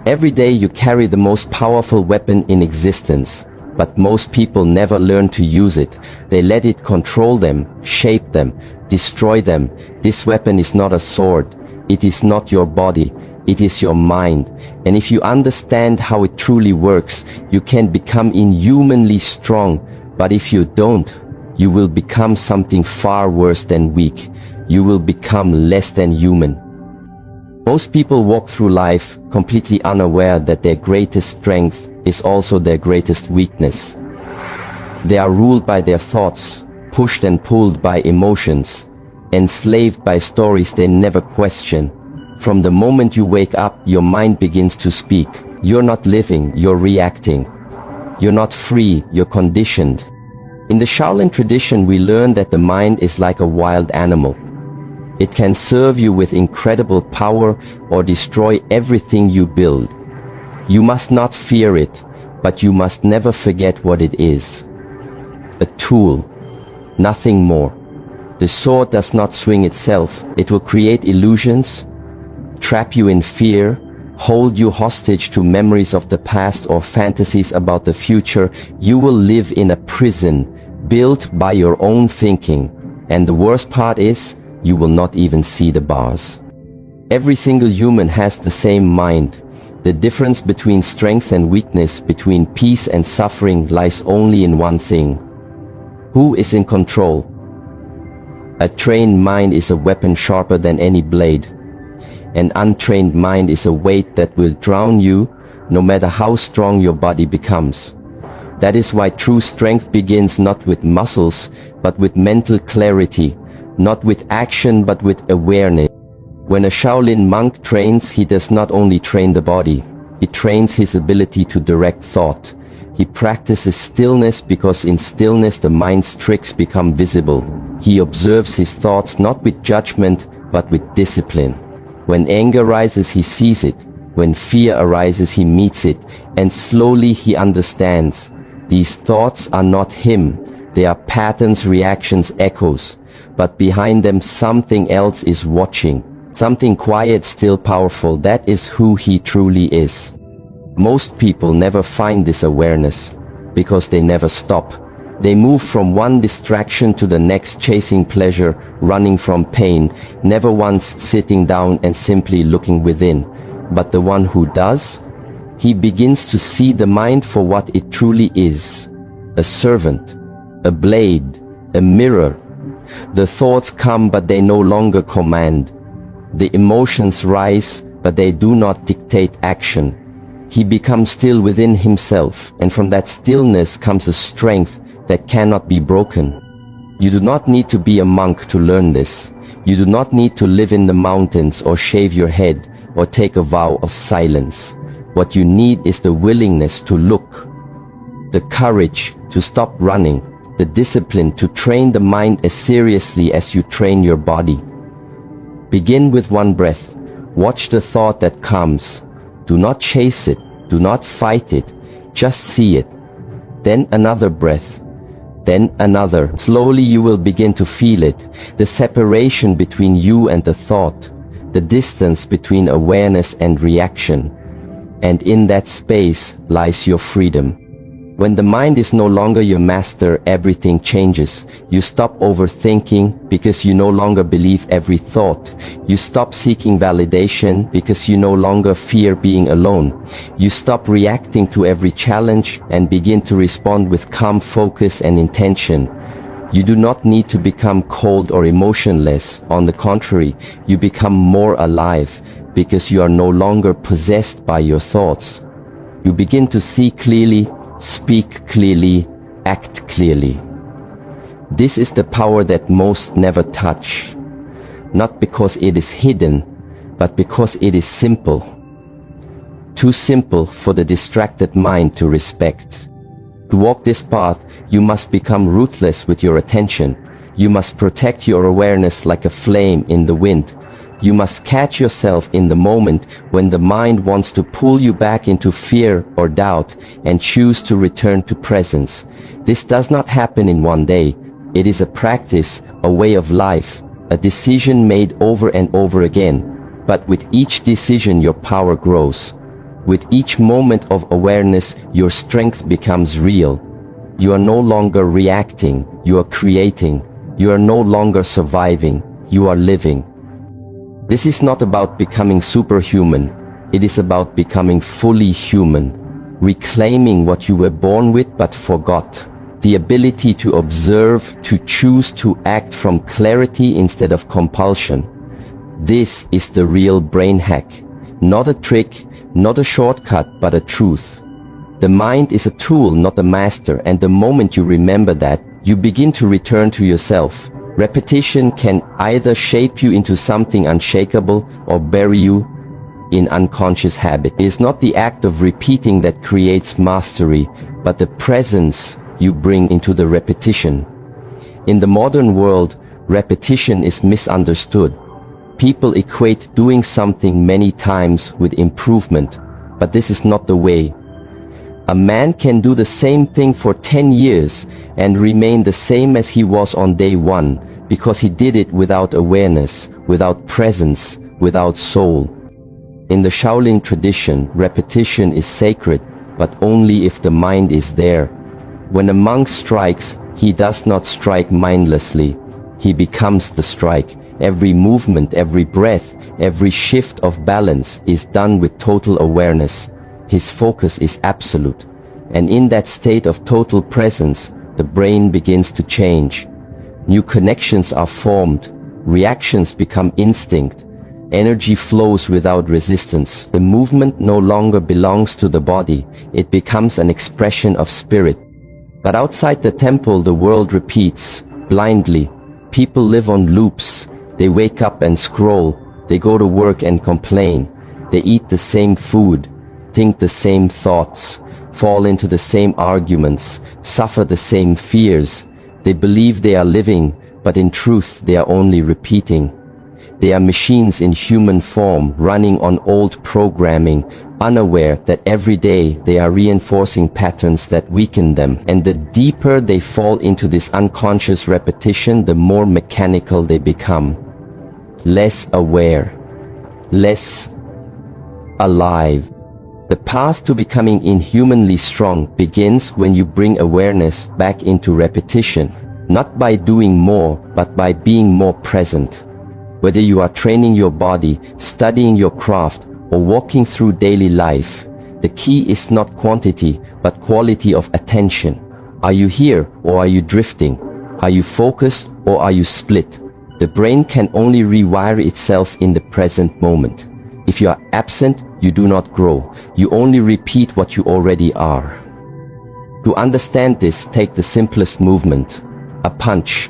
Every day you carry the most powerful weapon in existence, but most people never learn to use it. They let it control them, shape them, destroy them. This weapon is not a sword. It is not your body. It is your mind. And if you understand how it truly works, you can become inhumanly strong. But if you don't, you will become something far worse than weak. You will become less than human. Most people walk through life completely unaware that their greatest strength is also their greatest weakness. They are ruled by their thoughts, pushed and pulled by emotions, enslaved by stories they never question. From the moment you wake up, your mind begins to speak. You're not living, you're reacting. You're not free, you're conditioned. In the Shaolin tradition, we learn that the mind is like a wild animal. It can serve you with incredible power or destroy everything you build. You must not fear it, but you must never forget what it is. A tool, nothing more. The sword does not swing itself. It will create illusions, trap you in fear, hold you hostage to memories of the past or fantasies about the future. You will live in a prison built by your own thinking. And the worst part is, you will not even see the bars. Every single human has the same mind. The difference between strength and weakness, between peace and suffering, lies only in one thing. Who is in control? A trained mind is a weapon sharper than any blade. An untrained mind is a weight that will drown you, no matter how strong your body becomes. That is why true strength begins not with muscles, but with mental clarity, not with action, but with awareness. When a Shaolin monk trains, he does not only train the body, he trains his ability to direct thought. He practices stillness because in stillness the mind's tricks become visible. He observes his thoughts not with judgment, but with discipline. When anger rises, he sees it. When fear arises, he meets it. And slowly he understands. These thoughts are not him. They are patterns, reactions, echoes. But behind them something else is watching. Something quiet, still powerful. That is who he truly is. Most people never find this awareness because they never stop. They move from one distraction to the next, chasing pleasure, running from pain, never once sitting down and simply looking within. But the one who does, he begins to see the mind for what it truly is. A servant, a blade, a mirror. The thoughts come, but they no longer command. The emotions rise, but they do not dictate action. He becomes still within himself, and from that stillness comes a strength that cannot be broken. You do not need to be a monk to learn this. You do not need to live in the mountains or shave your head or take a vow of silence. What you need is the willingness to look, the courage to stop running, the discipline to train the mind as seriously as you train your body. Begin with one breath. Watch the thought that comes. Do not chase it. Do not fight it. Just see it. Then another breath. Then another. Slowly you will begin to feel it. The separation between you and the thought. The distance between awareness and reaction. And in that space lies your freedom. When the mind is no longer your master, everything changes. You stop overthinking because you no longer believe every thought. You stop seeking validation because you no longer fear being alone. You stop reacting to every challenge and begin to respond with calm focus and intention. You do not need to become cold or emotionless. On the contrary, you become more alive because you are no longer possessed by your thoughts. You begin to see clearly, speak clearly, act clearly. This is the power that most never touch, not because it is hidden, but because it is simple. Too simple for the distracted mind to respect. To walk this path, you must become ruthless with your attention. You must protect your awareness like a flame in the wind. You must catch yourself in the moment when the mind wants to pull you back into fear or doubt and choose to return to presence. This does not happen in one day. It is a practice, a way of life, a decision made over and over again. But with each decision your power grows. With each moment of awareness, your strength becomes real. You are no longer reacting, you are creating. You are no longer surviving, you are living. This is not about becoming superhuman. It is about becoming fully human, reclaiming what you were born with but forgot. The ability to observe, to choose to act from clarity instead of compulsion. This is the real brain hack. Not a trick, not a shortcut, but a truth. The mind is a tool, not a master, and the moment you remember that, you begin to return to yourself. Repetition can either shape you into something unshakable or bury you in unconscious habit. It is not the act of repeating that creates mastery, but the presence you bring into the repetition. In the modern world, repetition is misunderstood. People equate doing something many times with improvement, but this is not the way. A man can do the same thing for 10 years and remain the same as he was on day one, because he did it without awareness, without presence, without soul. In the Shaolin tradition, repetition is sacred, but only if the mind is there. When a monk strikes, he does not strike mindlessly. He becomes the strike. Every movement, every breath, every shift of balance is done with total awareness. His focus is absolute. And in that state of total presence, the brain begins to change. New connections are formed. Reactions become instinct. Energy flows without resistance. The movement no longer belongs to the body. It becomes an expression of spirit. But outside the temple, the world repeats, blindly. People live on loops. They wake up and scroll. They go to work and complain. They eat the same food, think the same thoughts, fall into the same arguments, suffer the same fears. They believe they are living, but in truth they are only repeating. They are machines in human form, running on old programming, unaware that every day they are reinforcing patterns that weaken them. And the deeper they fall into this unconscious repetition, the more mechanical they become. Less aware, less alive. The path to becoming inhumanly strong begins when you bring awareness back into repetition, not by doing more, but by being more present. Whether you are training your body, studying your craft, or walking through daily life, the key is not quantity, but quality of attention. Are you here or are you drifting? Are you focused or are you split? The brain can only rewire itself in the present moment. If you are absent, you do not grow. You only repeat what you already are. To understand this, take the simplest movement, a punch.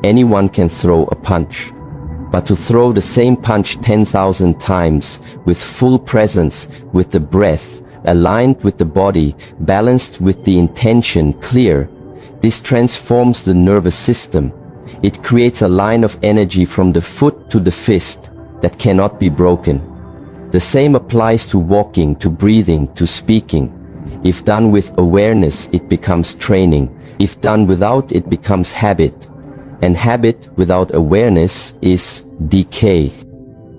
Anyone can throw a punch. But to throw the same punch 10,000 times, with full presence, with the breath, aligned with the body, balanced with the intention clear, this transforms the nervous system. It creates a line of energy from the foot to the fist that cannot be broken. The same applies to walking, to breathing, to speaking. If done with awareness, it becomes training. If done without, it becomes habit. And habit without awareness is decay.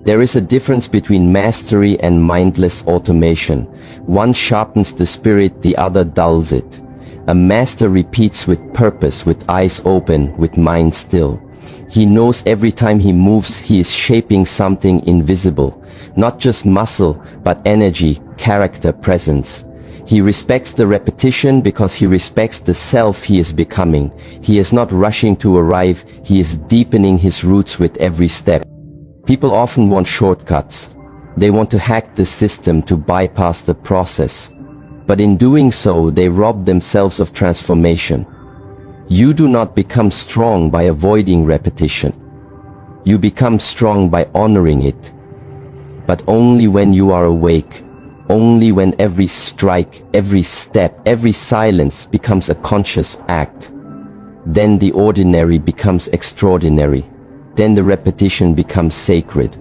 There is a difference between mastery and mindless automation. One sharpens the spirit, the other dulls it. A master repeats with purpose, with eyes open, with mind still. He knows every time he moves, he is shaping something invisible. Not just muscle, but energy, character, presence. He respects the repetition because he respects the self he is becoming. He is not rushing to arrive, he is deepening his roots with every step. People often want shortcuts. They want to hack the system to bypass the process. But in doing so, they rob themselves of transformation. You do not become strong by avoiding repetition. You become strong by honoring it. But only when you are awake. Only when every strike, every step, every silence becomes a conscious act. Then the ordinary becomes extraordinary. Then the repetition becomes sacred.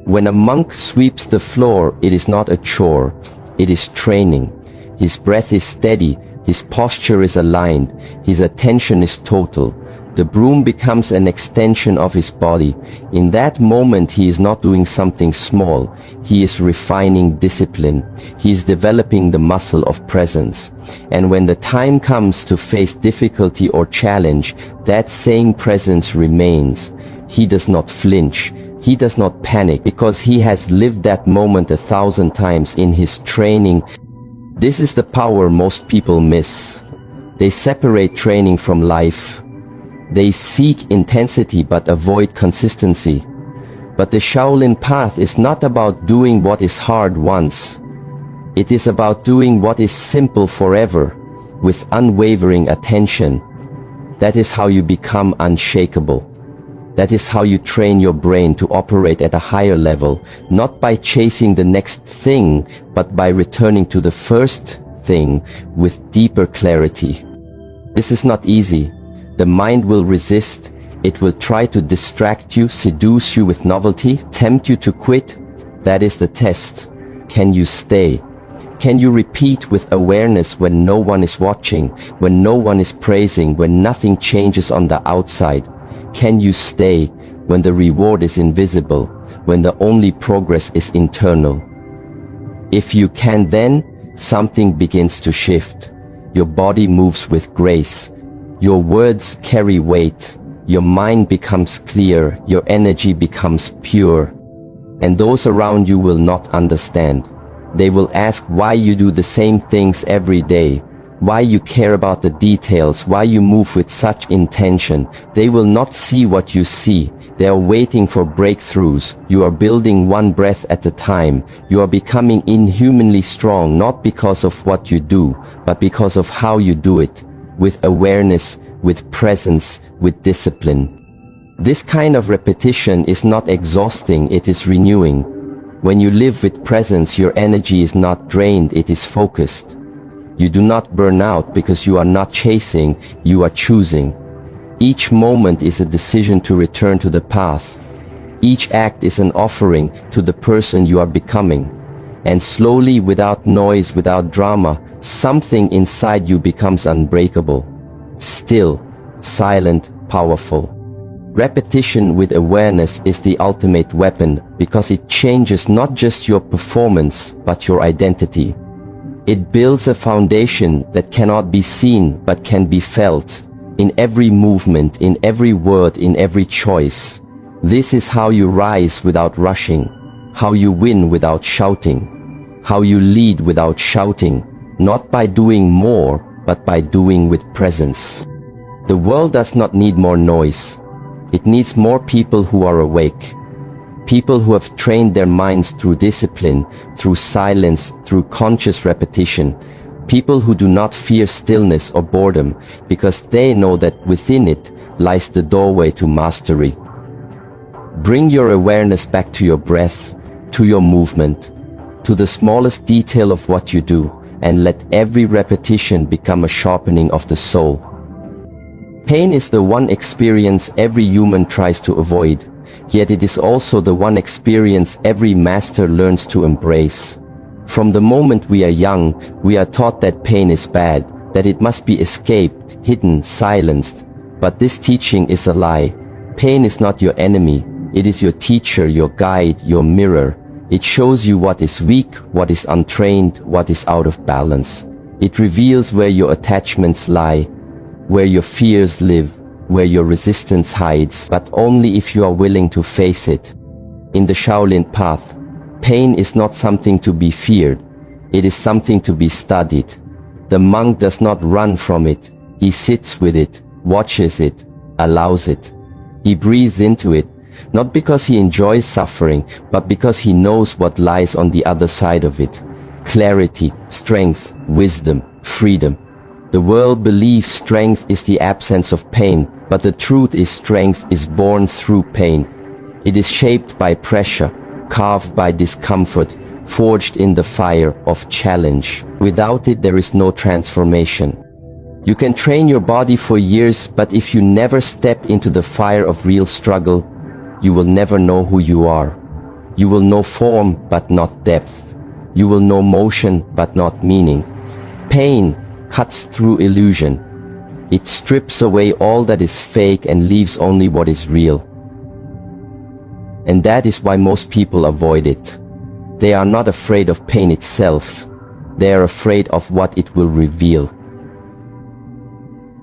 When a monk sweeps the floor, it is not a chore, it is training. His breath is steady, His posture is aligned, his attention is total. The broom becomes an extension of his body. In that moment he is not doing something small, he is refining discipline. He is developing the muscle of presence. And when the time comes to face difficulty or challenge, that same presence remains. He does not flinch. He does not panic because he has lived that moment 1,000 times in his training. This is the power most people miss. They separate training from life. They seek intensity but avoid consistency. But the Shaolin path is not about doing what is hard once. It is about doing what is simple forever, with unwavering attention. That is how you become unshakable. That is how you train your brain to operate at a higher level, not by chasing the next thing, but by returning to the first thing with deeper clarity. This is not easy. The mind will resist. It will try to distract you, seduce you with novelty, tempt you to quit. That is the test. Can you stay? Can you repeat with awareness when no one is watching, when no one is praising, when nothing changes on the outside? Can you stay when the reward is invisible, when the only progress is internal? If you can, then something begins to shift. Your body moves with grace. Your words carry weight. Your mind becomes clear. Your energy becomes pure. And those around you will not understand. They will ask why you do the same things every day, why you care about the details, why you move with such intention. They will not see what you see. They are waiting for breakthroughs. You are building one breath at a time. You are becoming inhumanly strong, not because of what you do, but because of how you do it. With awareness, with presence, with discipline. This kind of repetition is not exhausting, it is renewing. When you live with presence, your energy is not drained, it is focused. You do not burn out because you are not chasing, you are choosing. Each moment is a decision to return to the path. Each act is an offering to the person you are becoming. And slowly, without noise, without drama, something inside you becomes unbreakable. Still, silent, powerful. Repetition with awareness is the ultimate weapon because it changes not just your performance, but your identity. It builds a foundation that cannot be seen but can be felt in every movement, in every word, in every choice. This is how you rise without rushing, how you win without shouting, how you lead without shouting, not by doing more, but by doing with presence. The world does not need more noise. It needs more people who are awake. People who have trained their minds through discipline, through silence, through conscious repetition. People who do not fear stillness or boredom because they know that within it lies the doorway to mastery. Bring your awareness back to your breath, to your movement, to the smallest detail of what you do, and let every repetition become a sharpening of the soul. Pain is the one experience every human tries to avoid. Yet it is also the one experience every master learns to embrace. From the moment we are young, we are taught that pain is bad, that it must be escaped, hidden, silenced. But this teaching is a lie. Pain is not your enemy. It is your teacher, your guide, your mirror. It shows you what is weak, what is untrained, what is out of balance. It reveals where your attachments lie, where your fears live, where your resistance hides, but only if you are willing to face it. In the Shaolin path, pain is not something to be feared. It is something to be studied. The monk does not run from it. He sits with it, watches it, allows it. He breathes into it, not because he enjoys suffering, but because he knows what lies on the other side of it. Clarity, strength, wisdom, freedom. The world believes strength is the absence of pain, but the truth is strength is born through pain. It is shaped by pressure, carved by discomfort, forged in the fire of challenge. Without it, there is no transformation. You can train your body for years, but if you never step into the fire of real struggle, you will never know who you are. You will know form, but not depth. You will know motion, but not meaning. Pain cuts through illusion. It strips away all that is fake and leaves only what is real. And that is why most people avoid it. They are not afraid of pain itself. They are afraid of what it will reveal.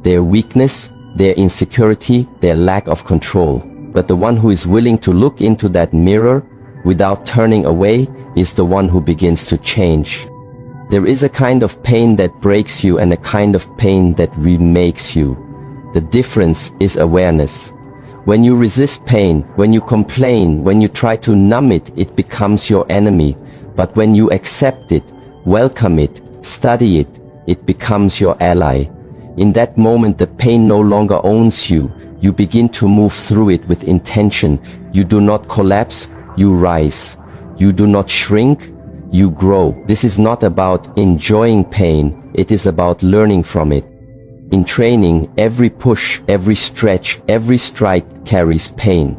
Their weakness, their insecurity, their lack of control. But the one who is willing to look into that mirror without turning away is the one who begins to change. There is a kind of pain that breaks you and a kind of pain that remakes you. The difference is awareness. When you resist pain, when you complain, when you try to numb it, it becomes your enemy. But when you accept it, welcome it, study it, it becomes your ally. In that moment, the pain no longer owns you. You begin to move through it with intention. You do not collapse, you rise. You do not shrink, you grow. This is not about enjoying pain, it is about learning from it. In training, every push, every stretch, every strike carries pain.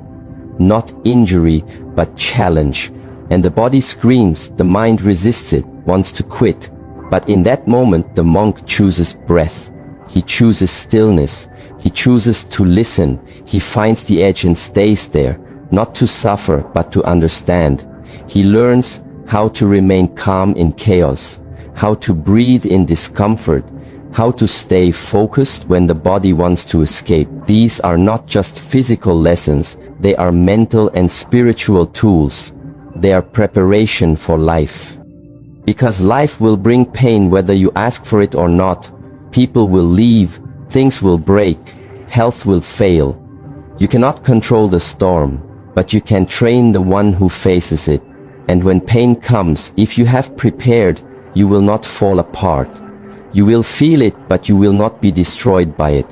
Not injury, but challenge. And the body screams, the mind resists it, wants to quit. But in that moment, the monk chooses breath. He chooses stillness. He chooses to listen. He finds the edge and stays there, not to suffer, but to understand. He learns how to remain calm in chaos, how to breathe in discomfort, how to stay focused when the body wants to escape. These are not just physical lessons, they are mental and spiritual tools. They are preparation for life. Because life will bring pain whether you ask for it or not. People will leave, things will break, health will fail. You cannot control the storm, but you can train the one who faces it. And when pain comes, if you have prepared, you will not fall apart. You will feel it, but you will not be destroyed by it.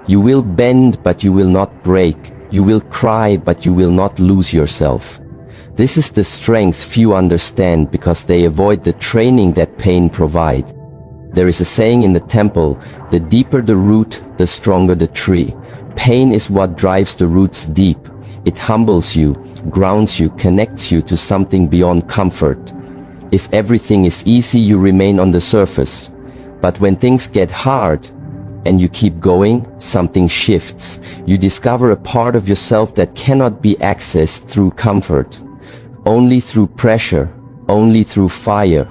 You will bend, but you will not break. You will cry, but you will not lose yourself. This is the strength few understand because they avoid the training that pain provides. There is a saying in the temple, the deeper the root, the stronger the tree. Pain is what drives the roots deep. It humbles you, grounds you, connects you to something beyond comfort. If everything is easy, you remain on the surface. But when things get hard and you keep going, something shifts. You discover a part of yourself that cannot be accessed through comfort, only through pressure, only through fire.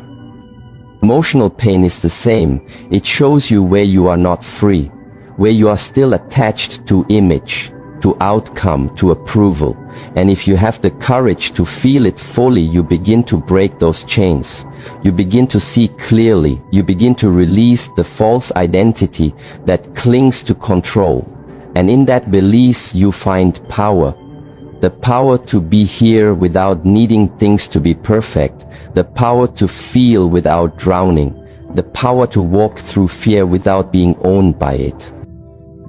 Emotional pain is the same. It shows you where you are not free, where you are still attached to image, to outcome, to approval. And if you have the courage to feel it fully, you begin to break those chains. You begin to see clearly. You begin to release the false identity that clings to control. And in that release, you find power. The power to be here without needing things to be perfect. The power to feel without drowning. The power to walk through fear without being owned by it.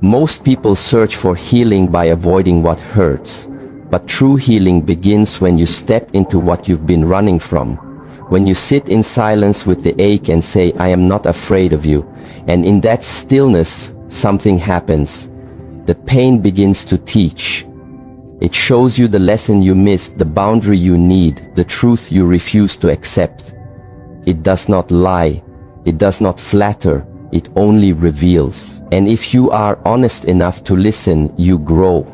Most people search for healing by avoiding what hurts. But true healing begins when you step into what you've been running from. When you sit in silence with the ache and say, I am not afraid of you. And in that stillness, something happens. The pain begins to teach. It shows you the lesson you missed, the boundary you need, the truth you refuse to accept. It does not lie. It does not flatter. It only reveals. And if you are honest enough to listen, you grow.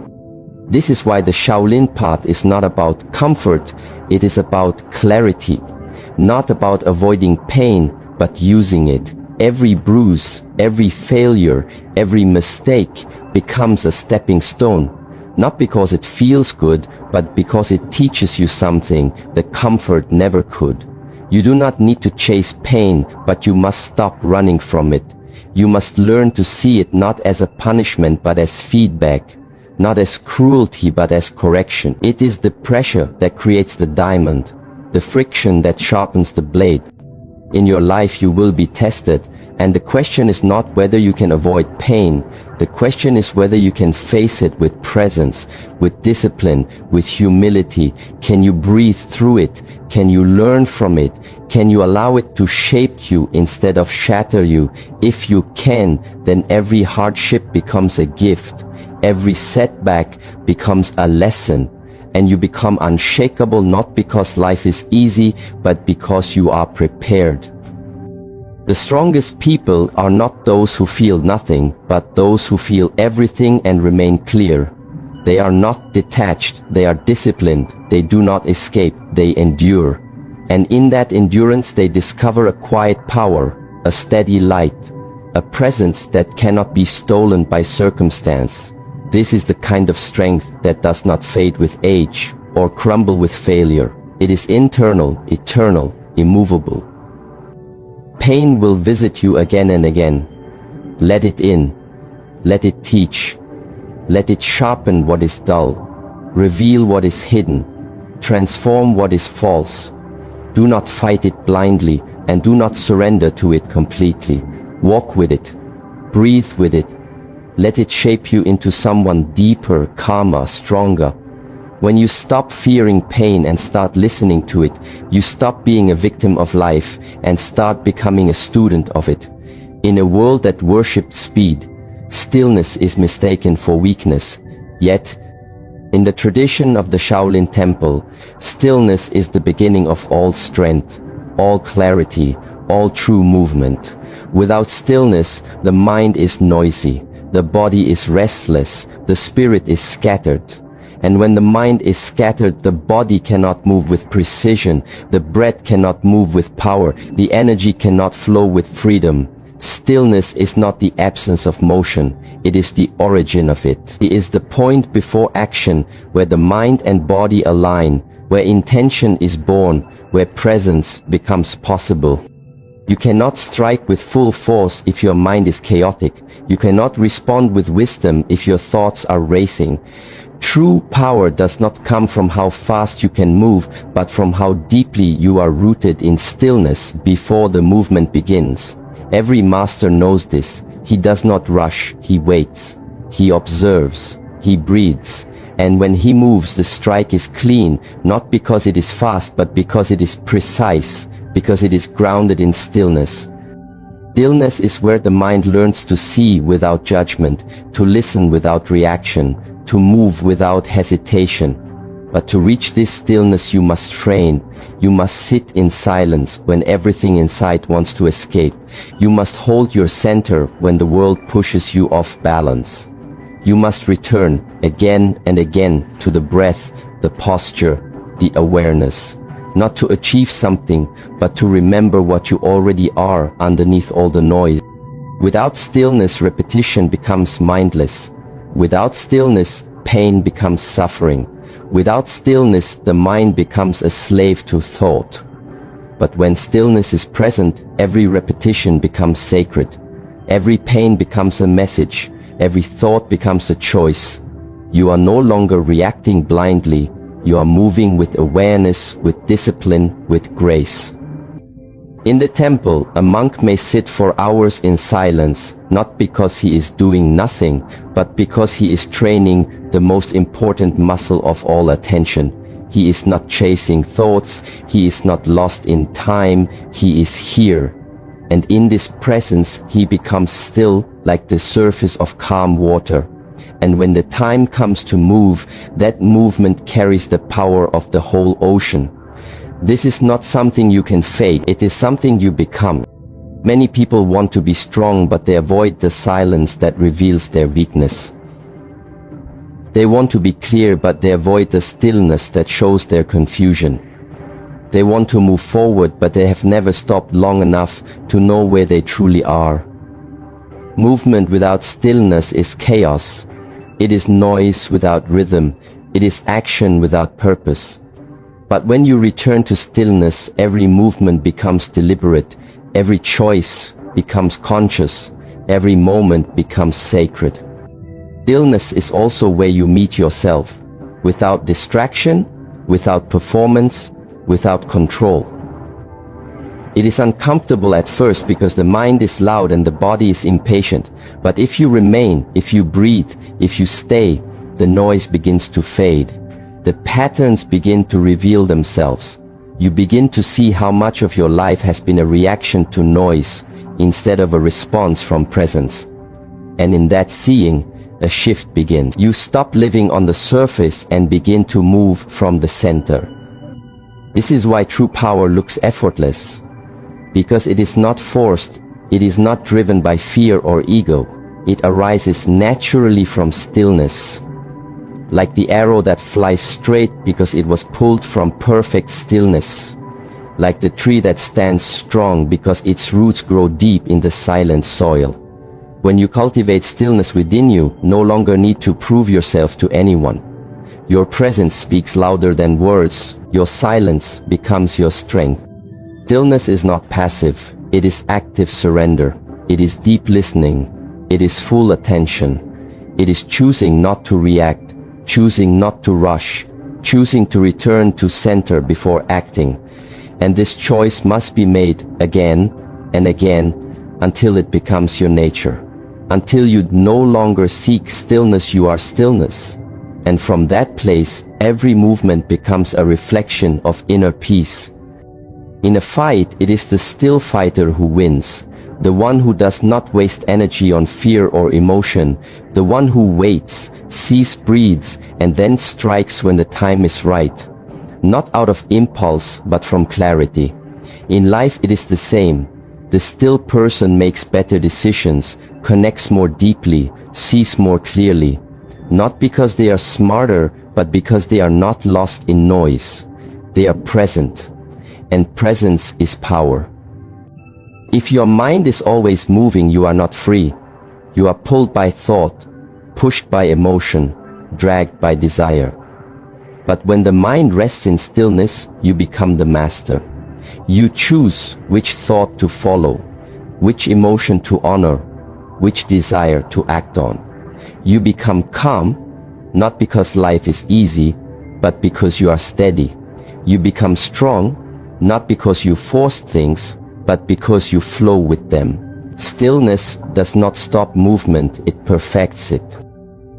This is why the Shaolin path is not about comfort, it is about clarity. Not about avoiding pain, but using it. Every bruise, every failure, every mistake becomes a stepping stone. Not because it feels good, but because it teaches you something the comfort never could. You do not need to chase pain, but you must stop running from it. You must learn to see it not as a punishment, but as feedback. Not as cruelty, but as correction. It is the pressure that creates the diamond, the friction that sharpens the blade. In your life you will be tested, and the question is not whether you can avoid pain. The question is whether you can face it with presence, with discipline, with humility. Can you breathe through it? Can you learn from it? Can you allow it to shape you instead of shatter you? If you can, then every hardship becomes a gift. Every setback becomes a lesson. And you become unshakable not because life is easy, but because you are prepared. The strongest people are not those who feel nothing, but those who feel everything and remain clear. They are not detached, they are disciplined, they do not escape, they endure. And in that endurance they discover a quiet power, a steady light, a presence that cannot be stolen by circumstance. This is the kind of strength that does not fade with age or crumble with failure. It is internal, eternal, immovable. Pain will visit you again and again. Let it in. Let it teach. Let it sharpen what is dull. Reveal what is hidden. Transform what is false. Do not fight it blindly and do not surrender to it completely. Walk with it. Breathe with it. Let it shape you into someone deeper, calmer, stronger. When you stop fearing pain and start listening to it, you stop being a victim of life and start becoming a student of it. In a world that worships speed, stillness is mistaken for weakness. Yet, in the tradition of the Shaolin Temple, stillness is the beginning of all strength, all clarity, all true movement. Without stillness, the mind is noisy, the body is restless, the spirit is scattered. And when the mind is scattered, the body cannot move with precision, the breath cannot move with power, the energy cannot flow with freedom. Stillness is not the absence of motion, it is the origin of it. It is the point before action, where the mind and body align, where intention is born, where presence becomes possible. You cannot strike with full force if your mind is chaotic. You cannot respond with wisdom if your thoughts are racing. True power does not come from how fast you can move, but from how deeply you are rooted in stillness before the movement begins. Every master knows this. He does not rush, he waits. He observes, he breathes. And when he moves, the strike is clean, not because it is fast, but because it is precise, because it is grounded in stillness. Stillness is where the mind learns to see without judgment, to listen without reaction, to move without hesitation. But to reach this stillness you must train. You must sit in silence when everything inside wants to escape. You must hold your center when the world pushes you off balance. You must return again and again to the breath, the posture, the awareness. Not to achieve something, but to remember what you already are underneath all the noise. Without stillness, repetition becomes mindless. Without stillness, pain becomes suffering. Without stillness, the mind becomes a slave to thought. But when stillness is present, every repetition becomes sacred. Every pain becomes a message. Every thought becomes a choice. You are no longer reacting blindly. You are moving with awareness, with discipline, with grace. In the temple, a monk may sit for hours in silence, not because he is doing nothing, but because he is training the most important muscle of all, attention. He is not chasing thoughts, he is not lost in time, he is here. And in this presence, he becomes still like the surface of calm water. And when the time comes to move, that movement carries the power of the whole ocean. This is not something you can fake, it is something you become. Many people want to be strong, but they avoid the silence that reveals their weakness. They want to be clear, but they avoid the stillness that shows their confusion. They want to move forward, but they have never stopped long enough to know where they truly are. Movement without stillness is chaos. It is noise without rhythm. It is action without purpose. But when you return to stillness, every movement becomes deliberate, every choice becomes conscious, every moment becomes sacred. Stillness is also where you meet yourself, without distraction, without performance, without control. It is uncomfortable at first because the mind is loud and the body is impatient. But if you remain, if you breathe, if you stay, the noise begins to fade. The patterns begin to reveal themselves. You begin to see how much of your life has been a reaction to noise instead of a response from presence. And in that seeing, a shift begins. You stop living on the surface and begin to move from the center. This is why true power looks effortless. Because it is not forced, it is not driven by fear or ego. It arises naturally from stillness. Like the arrow that flies straight because it was pulled from perfect stillness. Like the tree that stands strong because its roots grow deep in the silent soil. When you cultivate stillness within you, no longer need to prove yourself to anyone. Your presence speaks louder than words. Your silence becomes your strength. Stillness is not passive. It is active surrender. It is deep listening. It is full attention. It is choosing not to react, choosing not to rush, choosing to return to center before acting. And this choice must be made again and again until it becomes your nature. Until you no longer seek stillness, you are stillness. And from that place, every movement becomes a reflection of inner peace. In a fight, it is the still fighter who wins. The one who does not waste energy on fear or emotion. The one who waits, sees, breathes, and then strikes when the time is right. Not out of impulse, but from clarity. In life it is the same. The still person makes better decisions, connects more deeply, sees more clearly. Not because they are smarter, but because they are not lost in noise. They are present. And presence is power. If your mind is always moving, you are not free. You are pulled by thought, pushed by emotion, dragged by desire. But when the mind rests in stillness, you become the master. You choose which thought to follow, which emotion to honor, which desire to act on. You become calm, not because life is easy, but because you are steady. You become strong, not because you force things, but because you flow with them. Stillness does not stop movement, it perfects it.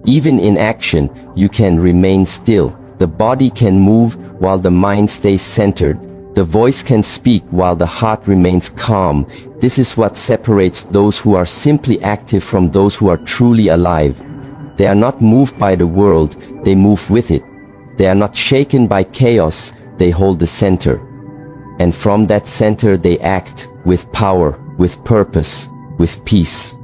Even in action, you can remain still. The body can move while the mind stays centered. The voice can speak while the heart remains calm. This is what separates those who are simply active from those who are truly alive. They are not moved by the world, they move with it. They are not shaken by chaos, they hold the center. And from that center they act with power, with purpose, with peace.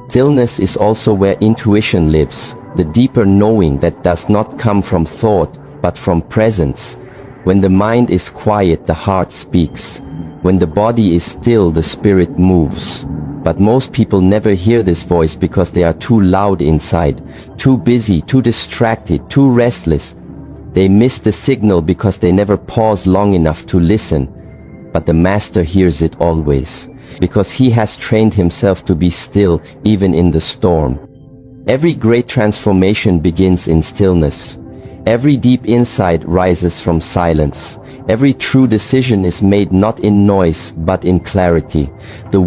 Stillness is also where intuition lives, the deeper knowing that does not come from thought, but from presence. When the mind is quiet, the heart speaks. When the body is still, the spirit moves. But most people never hear this voice because they are too loud inside, too busy, too distracted, too restless. They miss the signal because they never pause long enough to listen. But the master hears it always, because he has trained himself to be still even in the storm. Every great transformation begins in stillness. Every deep insight rises from silence. Every true decision is made not in noise, but in clarity. The